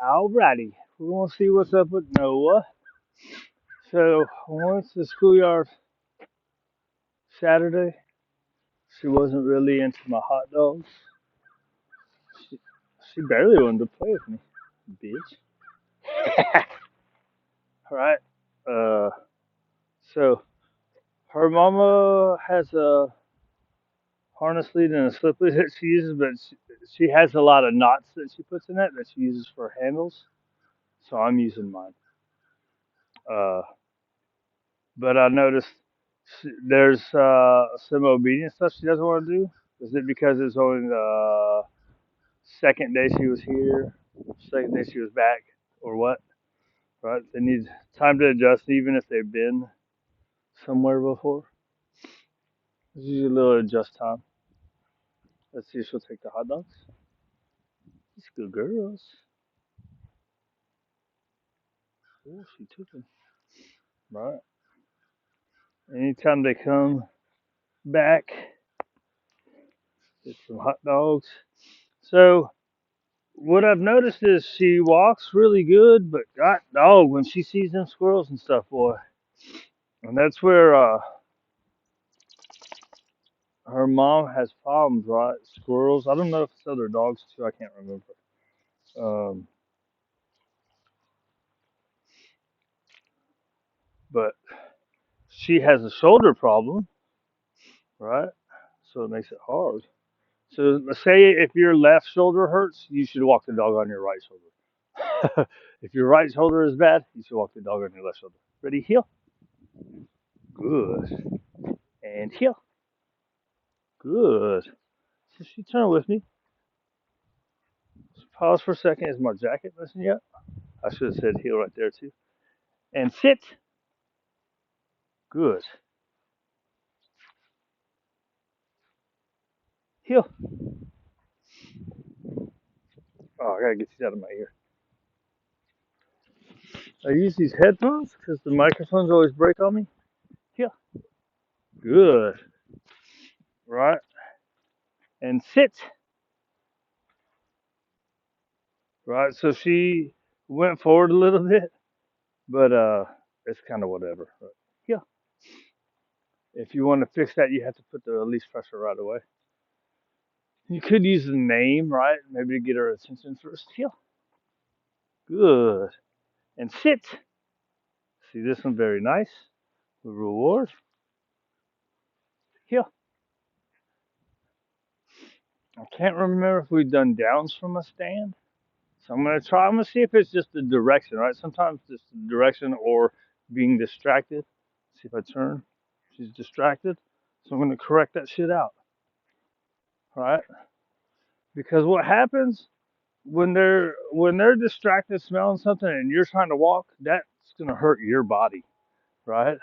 Alrighty, we're gonna see what's up with Noah. So I went to the schoolyard Saturday. She wasn't really into my hot dogs. She, she barely wanted to play with me, bitch. Alright. Uh, so her mama has a harness lead and a slip lead that she uses, but she has a lot of knots that she puts in it that she uses for handles. So I'm using mine. Uh, but I noticed there's some obedience stuff she doesn't want to do. Is it because it's only the second day she was here, second day she was back, or what? Right? They need time to adjust, even if they've been somewhere before. There's usually a little adjust time. Let's see if she'll take the hot dogs. These good girls. Oh, she took them. Right. Anytime they come back, get some hot dogs. So what I've noticed is she walks really good, but god dog, when she sees them squirrels and stuff, boy, and that's where her mom has problems, right? Squirrels. I don't know if it's other dogs too. I can't remember. Um, but she has a shoulder problem, right? So it makes it hard. So let's say if your left shoulder hurts, you should walk the dog on your right shoulder. If your right shoulder is bad, you should walk the dog on your left shoulder. Ready, heel. Good. And heel. Good. So she turned with me. Pause for a second. Is my jacket missing yet? I should have said heel right there too. And sit. Good. Heel. Oh, I gotta get these out of my ear. I use these headphones because the microphones always break on me. Heel. Good. Right. And sit. Right. So she went forward a little bit, but it's kind of whatever. Right. Heel. If you want to fix that, you have to put the release pressure right away. You could use the name, right? Maybe to get her attention first. Heel. Good. And sit. See this one, very nice. The reward. Heel. I can't remember if we've done downs from a stand. So I'm gonna try. I'm gonna see if it's just the direction, right? Sometimes it's the direction or being distracted. See if I turn. She's distracted. So I'm gonna correct that shit out, right? Because what happens when they're distracted smelling something and you're trying to walk, that's gonna hurt your body, right?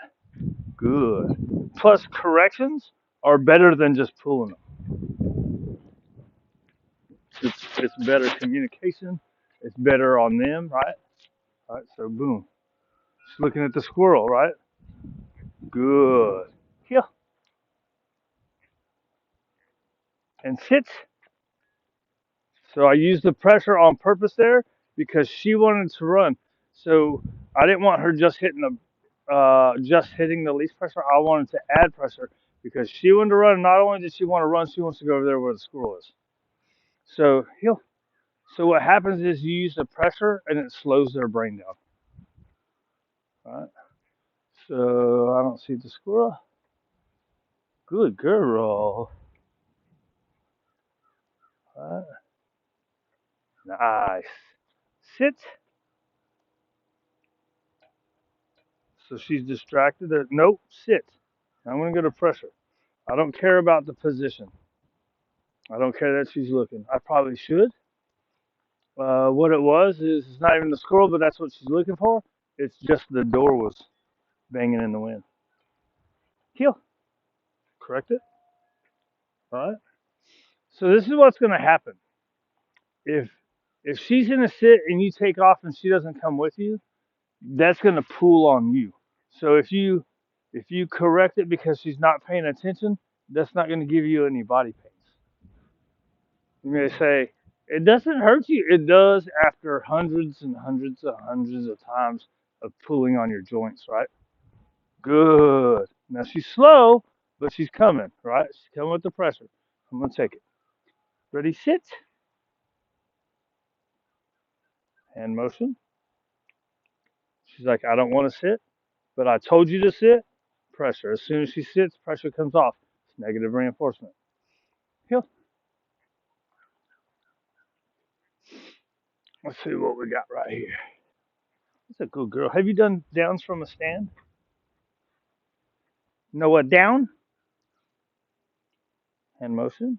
Good. Plus corrections are better than just pulling them. It's better communication. It's better on them, right? Right. So boom. Just looking at the squirrel, right? Good. Here. And sit. So I used the pressure on purpose there because she wanted to run. So I didn't want her just hitting the least pressure. I wanted to add pressure because she wanted to run. Not only did she want to run, she wants to go over there where the squirrel is. So he'll. So what happens is you use the pressure and it slows their brain down. Right. So I don't see the squirrel. Good girl. Right. Nice. Sit. So she's distracted. Nope, sit. I'm going to go to pressure. I don't care about the position. I don't care that she's looking. I probably should. What it was is it's not even the squirrel, but that's what she's looking for. It's just the door was banging in the wind. Heel. Correct it. All right. So this is what's going to happen. If if she's in a sit and you take off and she doesn't come with you, that's going to pull on you. So if you correct it because she's not paying attention, that's not going to give you any body pains. You may say, It doesn't hurt you. It does after hundreds of times of pulling on your joints, right? Good. Now she's slow, but she's coming, right? She's coming with the pressure. I'm gonna take it. Ready, sit. Hand motion. She's like, I don't want to sit, but I told you to sit. Pressure. As soon as she sits, pressure comes off. It's negative reinforcement. Heel. Let's see what we got right here. That's a good girl. Have you done downs from a stand? Know what down? Hand motion.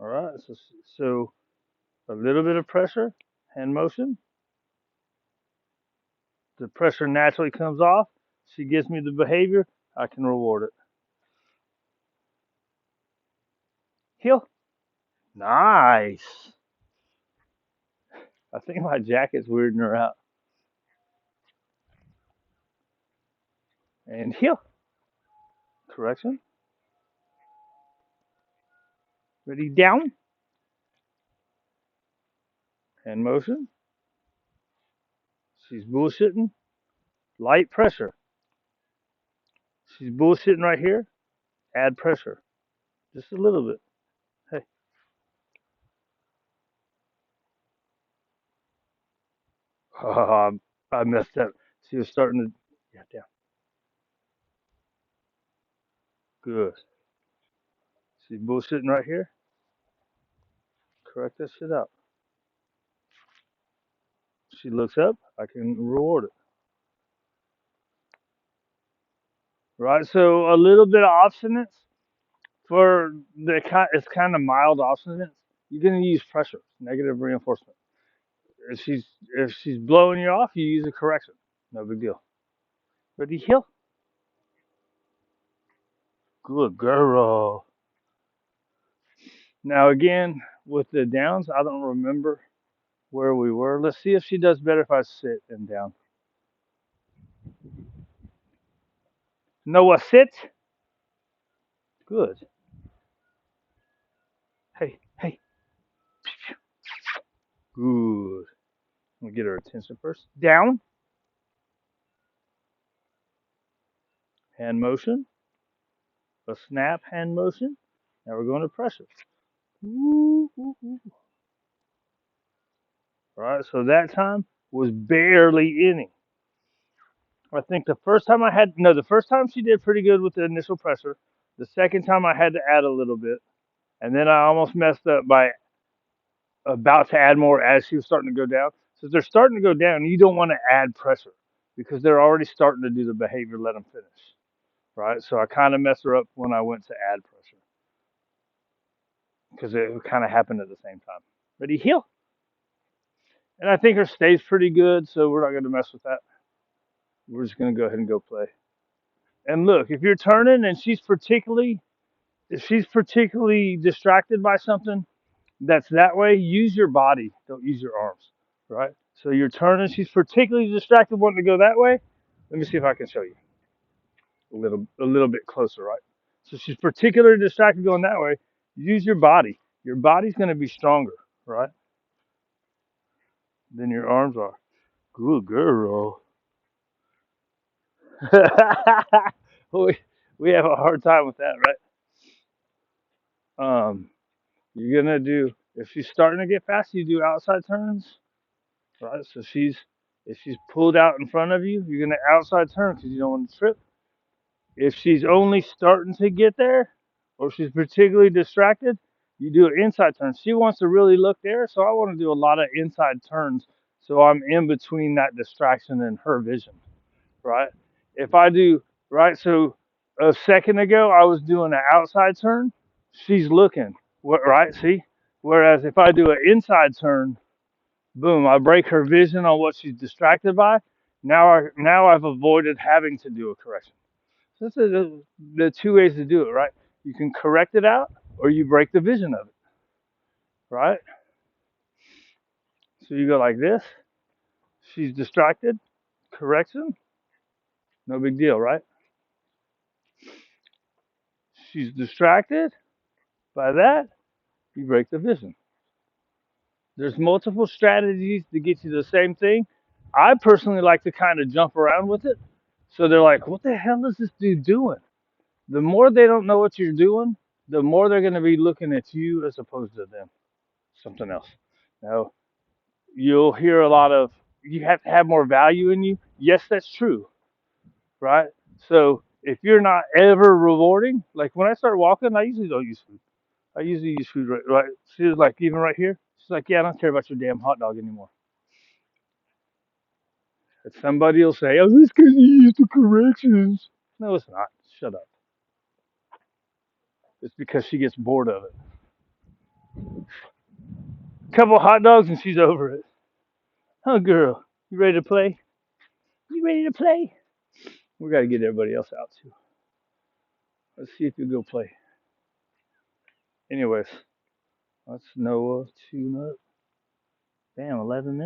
All right. So a little bit of pressure. Hand motion. The pressure naturally comes off. She gives me the behavior. I can reward it. Heel. Nice. I think my jacket's weirding her out. And heel. Correction. Ready, down. Hand motion. She's bullshitting. Light pressure. She's bullshitting right here. Add pressure. Just a little bit. Hey. Oh, I messed up. She was starting to. Yeah, down. Good. She's bullshitting right here. Correct that shit out. She looks up. I can reward it. Right. So a little bit of obstinance for the kind. It's kind of mild obstinance. You're gonna use pressure, negative reinforcement. If she's blowing you off, you use a correction. No big deal. Ready, heel. Good girl. Now again, with the downs, I don't remember where we were. Let's see if she does better if I sit and down. Noah, sit. Good. Hey, hey. Good. We'll get her attention first. Down. Hand motion. A snap hand motion. Now we're going to pressure. All right, so that time was barely any. I think the first time she did pretty good with the initial pressure. The second time I had to add a little bit. And then I almost messed up by about to add more as she was starting to go down. So if they're starting to go down, you don't want to add pressure because they're already starting to do the behavior, let them finish. Right? So I kind of messed her up when I went to add pressure because it kind of happened at the same time. Ready, heel. And I think her stays pretty good, so we're not going to mess with that. We're just going to go ahead and go play. And look, if you're turning and if she's particularly distracted by something that's that way, use your body. Don't use your arms, right? So you're turning. She's particularly distracted, wanting to go that way. Let me see if I can show you a little bit closer, right? So she's particularly distracted going that way. Use your body. Your body's going to be stronger, right, than your arms are. Good girl. we we have a hard time with that, right? You're gonna do if she's starting to get fast, you do outside turns, right? So if she's pulled out in front of you, you're gonna outside turn because you don't want to trip. If she's only starting to get there, or she's particularly distracted, you do an inside turn. She wants to really look there, so I want to do a lot of inside turns, so I'm in between that distraction and her vision, right? If I do right, so a second ago I was doing an outside turn, she's looking, what right? See, whereas if I do an inside turn, boom, I break her vision on what she's distracted by. Now I've avoided having to do a correction. So this is the two ways to do it, right? You can correct it out, or you break the vision of it, right? So you go like this. She's distracted. Correction, no big deal, right? She's distracted by that. You break the vision. There's multiple strategies to get you the same thing. I personally like to kind of jump around with it. So they're like, what the hell is this dude doing? The more they don't know what you're doing, the more they're going to be looking at you as opposed to them. Something else. Now, you'll hear a lot of, you have to have more value in you. Yes, that's true, right? So if you're not ever rewarding, like when I start walking, I usually don't use food. I usually use food right. She was like, even right here, she's like, yeah, I don't care about your damn hot dog anymore. And somebody will say, oh, this because you use the corrections. No, it's not. Shut up. It's because she gets bored of it. Couple hot dogs and she's over it. Oh, girl, you ready to play? You ready to play? We got to get everybody else out too. Let's see if you go play. Anyways, let's Noah tune up. Damn, 11 minutes.